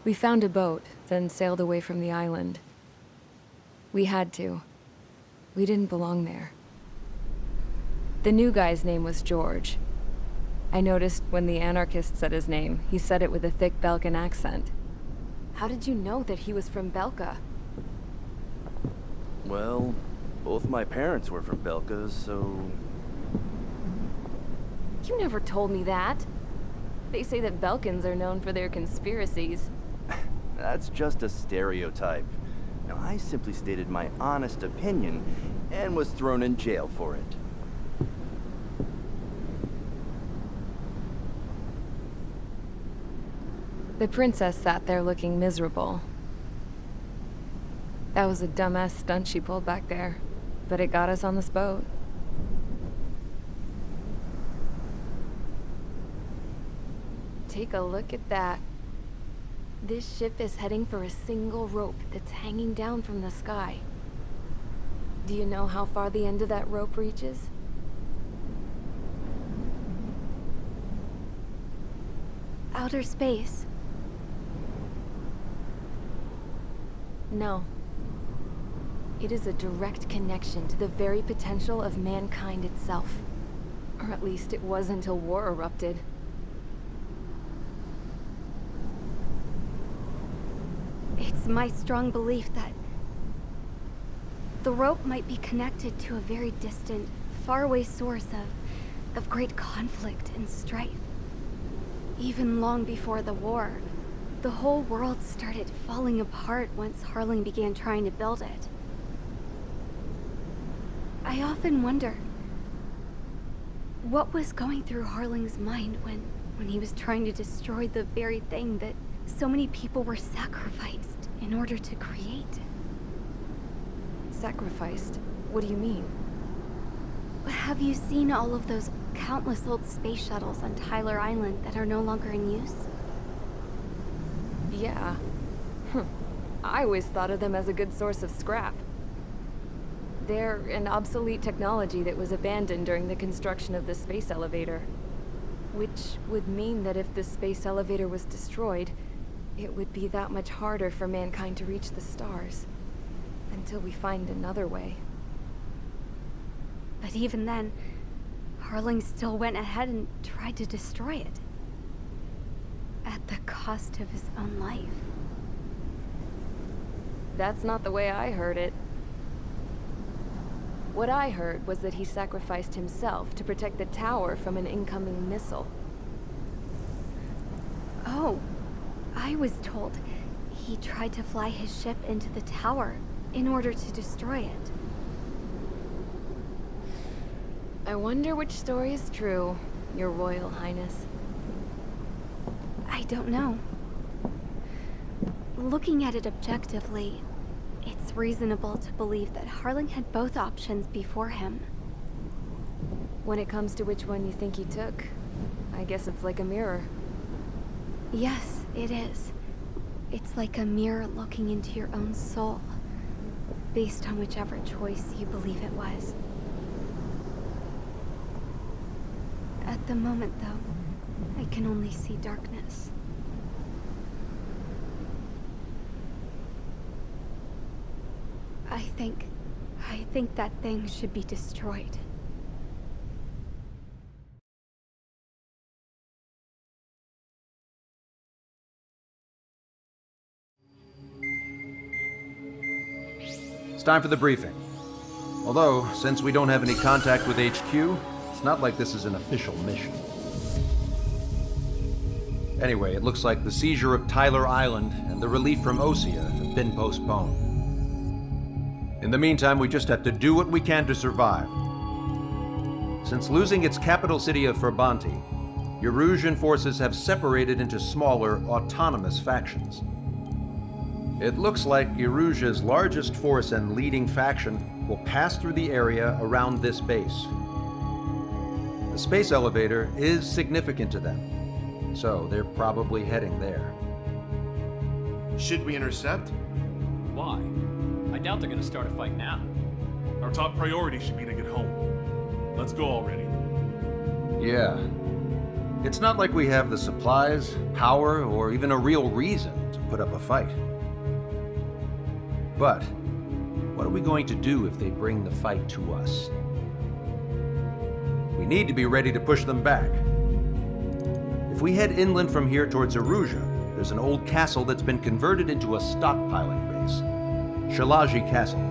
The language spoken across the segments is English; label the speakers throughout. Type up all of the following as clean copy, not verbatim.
Speaker 1: We found a boat, then sailed away from the island. We had to. We didn't belong there. The new guy's name was George. I noticed when the anarchist said his name, he said it with a thick Belkan accent. How did you know that he was from Belka?
Speaker 2: Well, both my parents were from Belka, so...
Speaker 1: You never told me that. They say that Belkans are known for their conspiracies.
Speaker 2: That's just a stereotype. Now, I simply stated my honest opinion and was thrown in jail for it.
Speaker 1: The princess sat there looking miserable. That was a dumbass stunt she pulled back there, but it got us on this boat. Take a look at that. This ship is heading for a single rope that's hanging down from the sky. Do you know how far the end of that rope reaches?
Speaker 3: Outer space.
Speaker 1: No. It is a direct connection to the very potential of mankind itself. Or at least it was until war erupted.
Speaker 3: It's my strong belief that the rope might be connected to a very distant, faraway source of great conflict and strife. Even long before the war, the whole world started falling apart once Harling began trying to build it. I often wonder what was going through Harling's mind when he was trying to destroy the very thing that so many people were sacrificed in order to create.
Speaker 1: Sacrificed? What do you mean?
Speaker 3: Have you seen all of those countless old space shuttles on Tyler Island that are no longer in use?
Speaker 1: Yeah. I always thought of them as a good source of scrap. They're an obsolete technology that was abandoned during the construction of the space elevator. Which would mean that if the space elevator was destroyed, it would be that much harder for mankind to reach the stars. Until we find another way.
Speaker 3: But even then, Harling still went ahead and tried to destroy it. At the cost of his own life.
Speaker 1: That's not the way I heard it. What I heard was that he sacrificed himself to protect the tower from an incoming missile.
Speaker 3: Oh, I was told he tried to fly his ship into the tower in order to destroy it.
Speaker 1: I wonder which story is true, Your Royal Highness.
Speaker 3: I don't know. Looking at it objectively, it's reasonable to believe that Harling had both options before him.
Speaker 1: When it comes to which one you think he took, I guess it's like a mirror.
Speaker 3: Yes, it is. It's like a mirror looking into your own soul, based on whichever choice you believe it was. At the moment, though, I can only see darkness. I think that thing should be destroyed.
Speaker 4: It's time for the briefing. Although, since we don't have any contact with HQ, it's not like this is an official mission. Anyway, it looks like the seizure of Tyler Island and the relief from Osea have been postponed. In the meantime, we just have to do what we can to survive. Since losing its capital city of Ferbanti, Erusian forces have separated into smaller, autonomous factions. It looks like Erusia's largest force and leading faction will pass through the area around this base. The space elevator is significant to them, so they're probably heading there.
Speaker 5: Should we intercept?
Speaker 6: Why? I doubt they're gonna start a fight now.
Speaker 7: Our top priority should be to get home. Let's go already.
Speaker 4: Yeah. It's not like we have the supplies, power, or even a real reason to put up a fight. But what are we going to do if they bring the fight to us? We need to be ready to push them back. If we head inland from here towards Aruja, there's an old castle that's been converted into a stockpiling base. Shalaji Castle.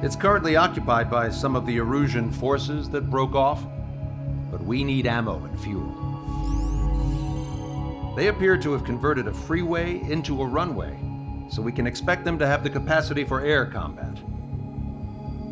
Speaker 4: It's currently occupied by some of the Arujan forces that broke off, but we need ammo and fuel. They appear to have converted a freeway into a runway, so we can expect them to have the capacity for air combat.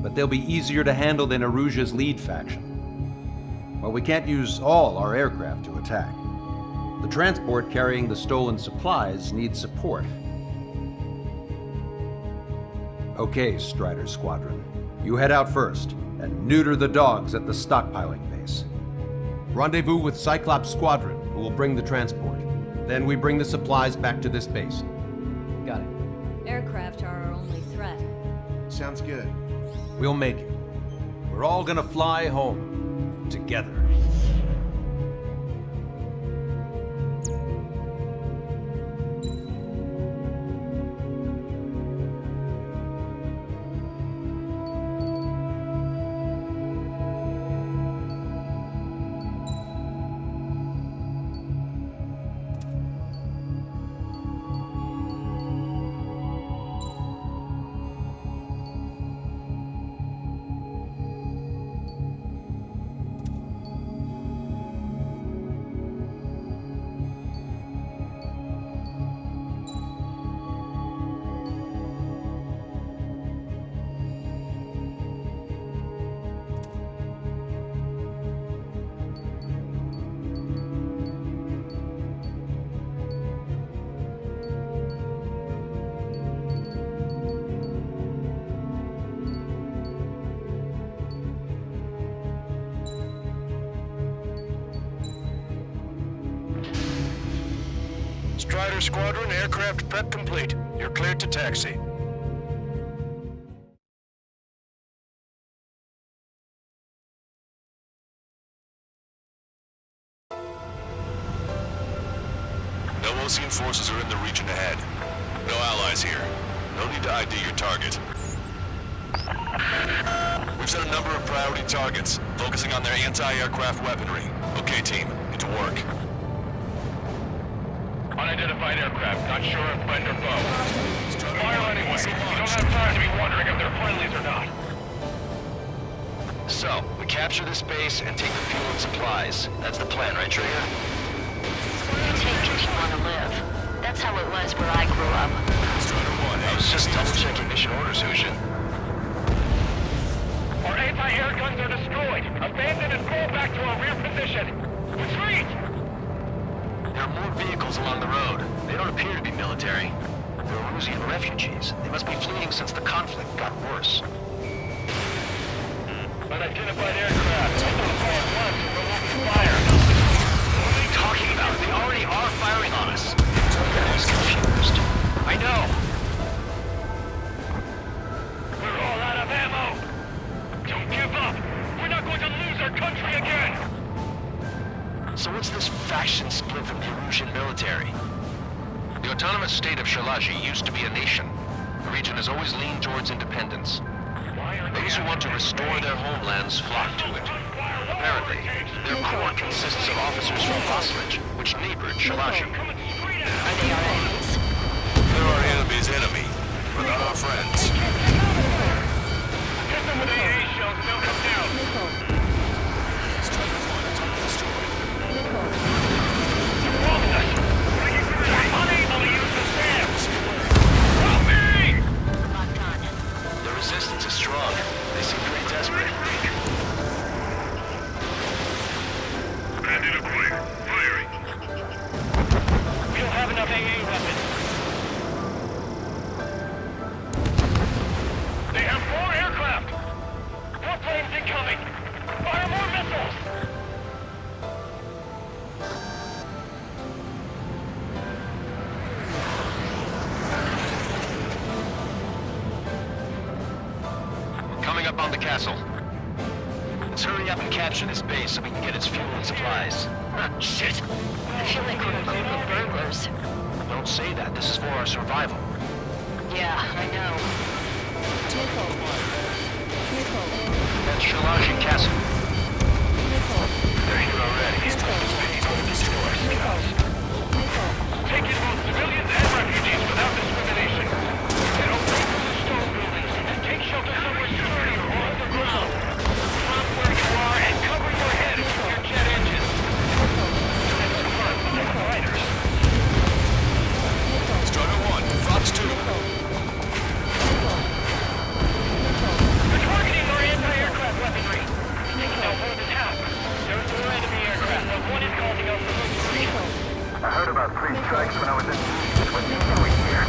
Speaker 4: But they'll be easier to handle than Aruja's lead faction. While we can't use all our aircraft to attack, the transport carrying the stolen supplies needs support. Okay, Strider Squadron. You head out first and neuter the dogs at the stockpiling base. Rendezvous with Cyclops Squadron, who will bring the transport. Then we bring the supplies back to this base.
Speaker 6: Got it.
Speaker 8: Aircraft are our only threat.
Speaker 5: Sounds good.
Speaker 4: We'll make it. We're all gonna fly home together.
Speaker 9: Strider Squadron, aircraft prep complete. You're cleared to taxi. No Osean forces are in the region ahead. No allies here. No need to ID your target. We've set a number of priority targets, focusing on their anti-aircraft weaponry. Okay, team, get to work. Unidentified aircraft, not sure if friend or foe. Fire anyway. You don't have time to be wondering if they're friendlies or not. So, we capture this base and take the fuel and supplies. That's the plan, right, Trigger?
Speaker 8: You take if you want to live. That's how it was where I grew up.
Speaker 9: I was just double-checking mission orders, Hushin.
Speaker 10: Our anti-air guns are destroyed. Abandon and fall back to our rear position. Retreat!
Speaker 9: There are more vehicles along the road. They don't appear to be military. They're Arusian refugees. They must be fleeing since the conflict got worse.
Speaker 10: Unidentified aircraft. Fire.
Speaker 9: What are you talking about? They already are firing on us. He's confused. I know.
Speaker 10: We're all out of ammo. Don't give up. We're not going to lose our country again.
Speaker 9: So what's this faction split from the Arusian military? The autonomous state of Shalaji used to be a nation. The region has always leaned towards independence. Those who want to restore their homelands flock to it. Apparently, their core consists of officers from Vaslage, which neighbored Shalaji.
Speaker 8: Are they our enemies?
Speaker 9: They're our enemy's enemy, but not our friends.
Speaker 10: Hit them with AA shells and they'll come down. Unable to use the SAMs! Help me!
Speaker 8: Locked on.
Speaker 9: The resistance is strong. They seem pretty desperate.
Speaker 10: Bandit acquired. Firing. We don't have enough AA weapons. They have more aircraft! More planes incoming! Fire more missiles!
Speaker 9: Coming up on the castle. Let's hurry up and capture this base so we can get its fuel and supplies. Shit!
Speaker 8: I feel like we're a group of burglars.
Speaker 9: Don't say that. This is for our survival.
Speaker 8: Yeah, I know.
Speaker 9: That's Shalashi Castle. They're here already.
Speaker 10: Take in both civilians and refugees without discrimination. Get over to the stone buildings. Take shelter somewhere sturdier or underground. Drop where you are and cover your head with your jet engines. That's the front by the fighters.
Speaker 9: Strider 1, Fox 2.
Speaker 10: They're targeting our anti-aircraft weaponry. Taking out one of the towers. There's more enemy aircraft, but one is causing us some trouble. I heard about 3 strikes when I was in when you were here.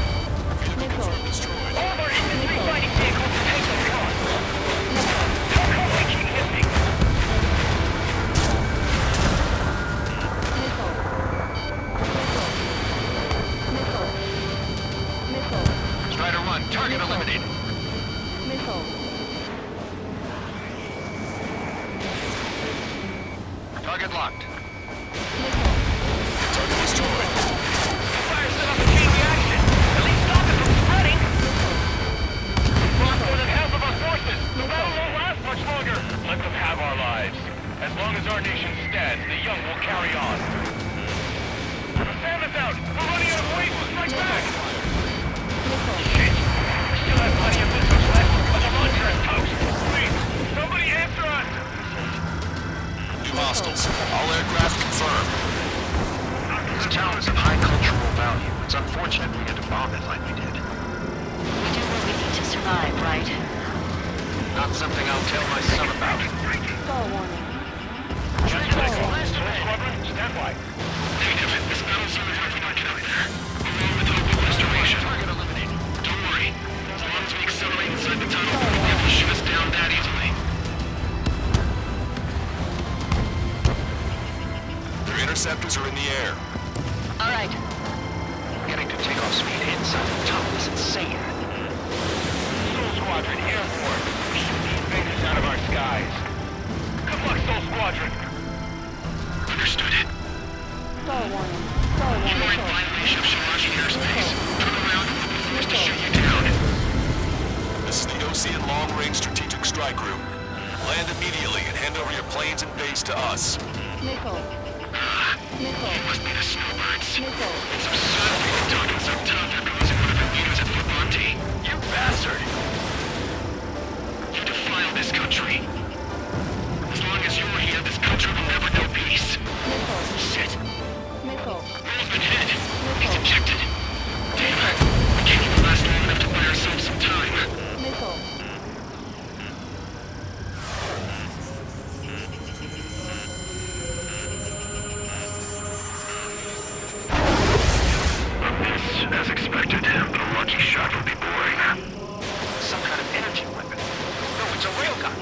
Speaker 10: All of our infantry fighting vehicles are taken out. How come we keep missing?
Speaker 9: Strider 1, target eliminated. Target locked. Target destroyed.
Speaker 10: Fire set up a chain reaction. At least stop it from spreading. We've lost more than half of our forces. The battle won't last much longer. Let them have our lives. As long as our nation stands, the young will carry on. Sam is out. We're running out of ways to strike back. Shit. We still have plenty of missiles left, but the launcher is toast. Please, somebody answer us.
Speaker 9: New hostiles. All aircraft confirmed. This town is of high cultural value. It's unfortunate we had to bomb it like we did.
Speaker 8: We do what we need to survive, right?
Speaker 9: Not something I'll tell my son about.
Speaker 10: Squadron, stand by.
Speaker 9: Negative. This battle's so hard we not get up there. Along with hope of restoration. Target eliminated. Don't worry. As long as we accelerate inside the tunnel, they'll be able to shoot us down that easily. Their interceptors are in the air.
Speaker 8: All right.
Speaker 9: Getting to takeoff speed inside the tunnel is insane.
Speaker 10: Soul Squadron, Air Force. Shoot the invaders out of our skies. Good luck, Soul Squadron.
Speaker 9: Understood it. You are in violation of Shalashi airspace. Turn around and we'll be forced to shoot you down. This is the Ocean Long-Range Strategic Strike Group. Land immediately and hand over your planes and base to us. You must be the snowbirds. It's absurd for you to talk so tough after losing one of your leaders at Levante. You bastard! You defile this country. As long as you're here, this country will never know peace. Shit. Roll's been hit. He's ejected. Damn it. We can't even last long enough to buy ourselves some time. As expected, but a lucky shot would be boring. Some kind of energy weapon. No, it's a railgun.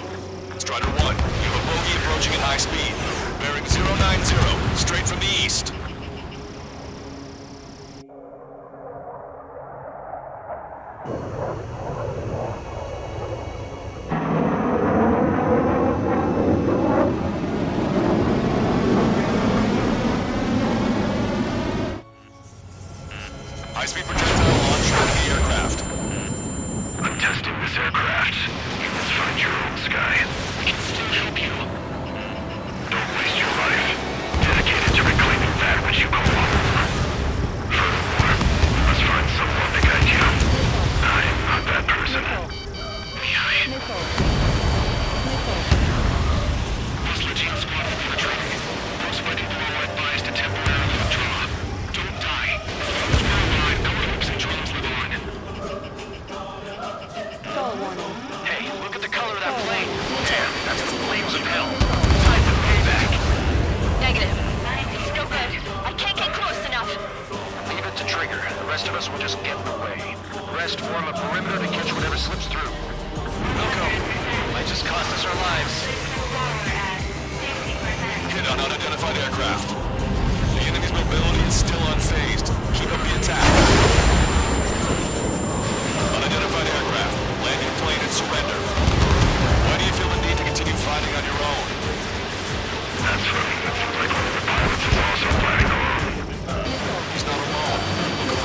Speaker 9: Strider 1, you have a bogey approaching at high speed. Bearing 090, straight from the east. High-speed projectile launch from the aircraft. I'm testing this aircraft. You must find your own sky. We can still help you. Don't waste your life. Dedicated to reclaiming that which you call home. Furthermore, we must find someone to guide you. I am not that person. Mihail's Legion squad infiltrating. Most likely worldwide bias to temporarily withdraw. Don't die. Worldwide, our hopes and dreams live on. Hey, look at the color of that plane. Damn, that's the flames of hell. Time for payback.
Speaker 8: Negative. It's no good. I can't get close enough.
Speaker 9: Leave it to Trigger. The rest of us will just get in the way. The rest form a perimeter to catch whatever slips through. Wilco, might just cost us our lives. Hit on unidentified aircraft. The enemy's mobility is still unfazed. Keep up the attack. Unidentified aircraft. Land your plane and surrender. Why do you feel the need to continue fighting on your own? That's funny. It seems like one of the pilots is also fighting alone. He's not alone. Look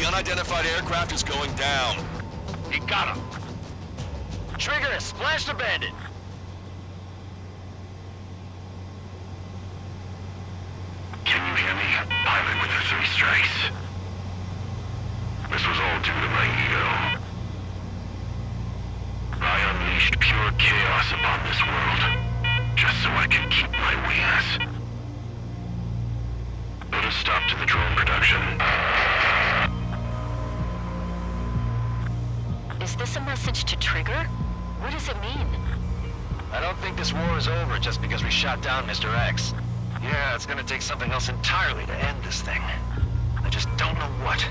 Speaker 9: unidentified aircraft is going down. He got him. Trigger has splashed a bandit. Can you hear me? Pilot with the 3 strikes. This was all due to my ego. I unleashed pure chaos upon this world, just so I can keep my wings. Put a stop to the drone production.
Speaker 8: Is this a message to Trigger? What does it mean?
Speaker 9: I don't think this war is over just because we shot down Mr. X. Yeah, it's gonna take something else entirely to end this thing. I just don't know what.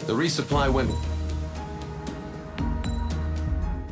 Speaker 4: The resupply window.